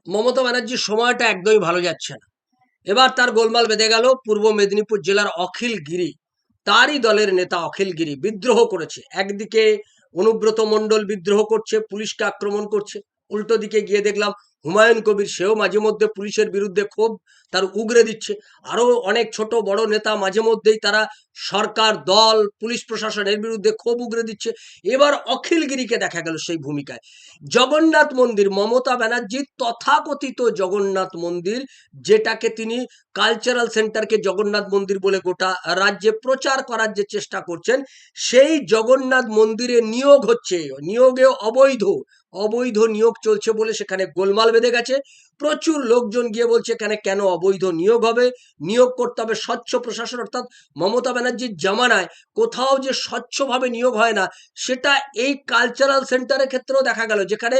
মমতা ব্যানার্জির সময়টা একদমই ভালো যাচ্ছে না। এবার তার গোলমাল বেঁধে গেল পূর্ব মেদিনীপুর জেলার অখিল গিরি। তারই দলের নেতা অখিল গিরি বিদ্রোহ করেছে। একদিকে অনুব্রত মণ্ডল বিদ্রোহ করছে, পুলিশকে আক্রমণ করছে। উল্টো দিকে গিয়ে দেখলাম হুমায়ুন কবির, সেও মাঝে মধ্যে পুলিশের বিরুদ্ধে ক্ষোভ তার উগরে দিচ্ছে। আরো অনেক ছোট বড় নেতা মাঝে মধ্যেই তারা সরকার, দল, পুলিশ প্রশাসনের বিরুদ্ধে ক্ষোভ উগরে দিচ্ছে। এবার অখিল গিরিকে দেখা গেল সেই ভূমিকায়। জগন্নাথ মন্দির, মমতা ব্যানার্জির তথাকথিত জগন্নাথ মন্দির, যেটাকে তিনি কালচারাল সেন্টারকে জগন্নাথ মন্দির বলে গোটা রাজ্যে প্রচার করার যে চেষ্টা করছেন, সেই জগন্নাথ মন্দিরে নিয়োগ হচ্ছে, নিয়োগে অবৈধ অবৈধ নিয়োগ চলছে বলে সেখানে গোলমাল বেঁধে গেছে। প্রচুর লোকজন গিয়ে বলছে এখানে কেন অবৈধ নিয়োগ হবে, নিয়োগ করতে হবে স্বচ্ছ প্রশাসন। অর্থাৎ মমতা ব্যানার্জির জামানায় কোথাও যে স্বচ্ছভাবে নিয়োগ হয় না, সেটা এই কালচারাল সেন্টারের ক্ষেত্রেও দেখা গেল, যেখানে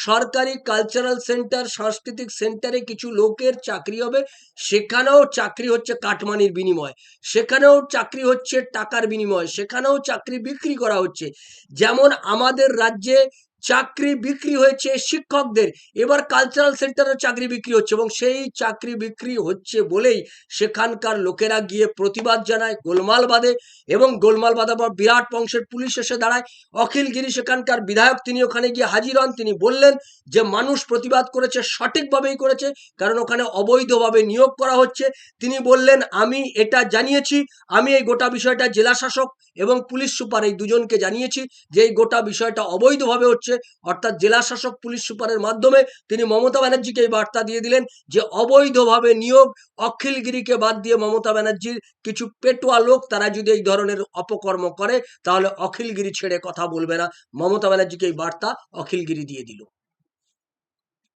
সরকারি কালচারাল সেন্টার, সাংস্কৃতিক সেন্টারে কিছু লোকের চাকরি হবে, সেখানেও চাকরি হচ্ছে কাটমানির বিনিময়, সেখানেও চাকরি হচ্ছে টাকার বিনিময়, সেখানেও চাকরি বিক্রি করা হচ্ছে। যেমন আমাদের রাজ্যে চাকরি বিক্রি হয়েছে শিক্ষকদের, এবার কালচারাল সেন্টারে চাকরি বিক্রি হচ্ছে, এবং সেই চাকরি বিক্রি হচ্ছে বলেই সেখানকার লোকেরা গিয়ে প্রতিবাদ জানায়, গোলমাল বাঁধে, এবং গোলমাল বাঁধার পর বিরাট বংশের পুলিশ এসে দাঁড়ায়। অখিল গিরি সেখানকার বিধায়ক, তিনি ওখানে গিয়ে হাজির হন। তিনি বললেন যে মানুষ প্রতিবাদ করেছে, সঠিকভাবেই করেছে, কারণ ওখানে অবৈধভাবে নিয়োগ করা হচ্ছে। তিনি বললেন আমি এটা জানিয়েছি, আমি এই গোটা বিষয়টা জেলা শাসক এবং পুলিশ সুপার এই দুজনকে জানিয়েছি যে এই গোটা বিষয়টা অবৈধভাবে হচ্ছে। অর্থাৎ জেলা শাসক, পুলিশ সুপারের মাধ্যমে তিনি মমতা ব্যানার্জিকে এই বার্তা দিয়ে দিলেন যে অবৈধভাবে নিয়োগ, অখিল গিরিকে বাদ দিয়ে মমতা ব্যানার্জির কিছু পেটুয়া লোক তারা যদি এই ধরনের অপকর্ম করে, তাহলে অখিল গিরি ছেড়ে কথা বলবে না। মমতা ব্যানার্জিকে এই বার্তা অখিল গিরি দিয়ে দিল।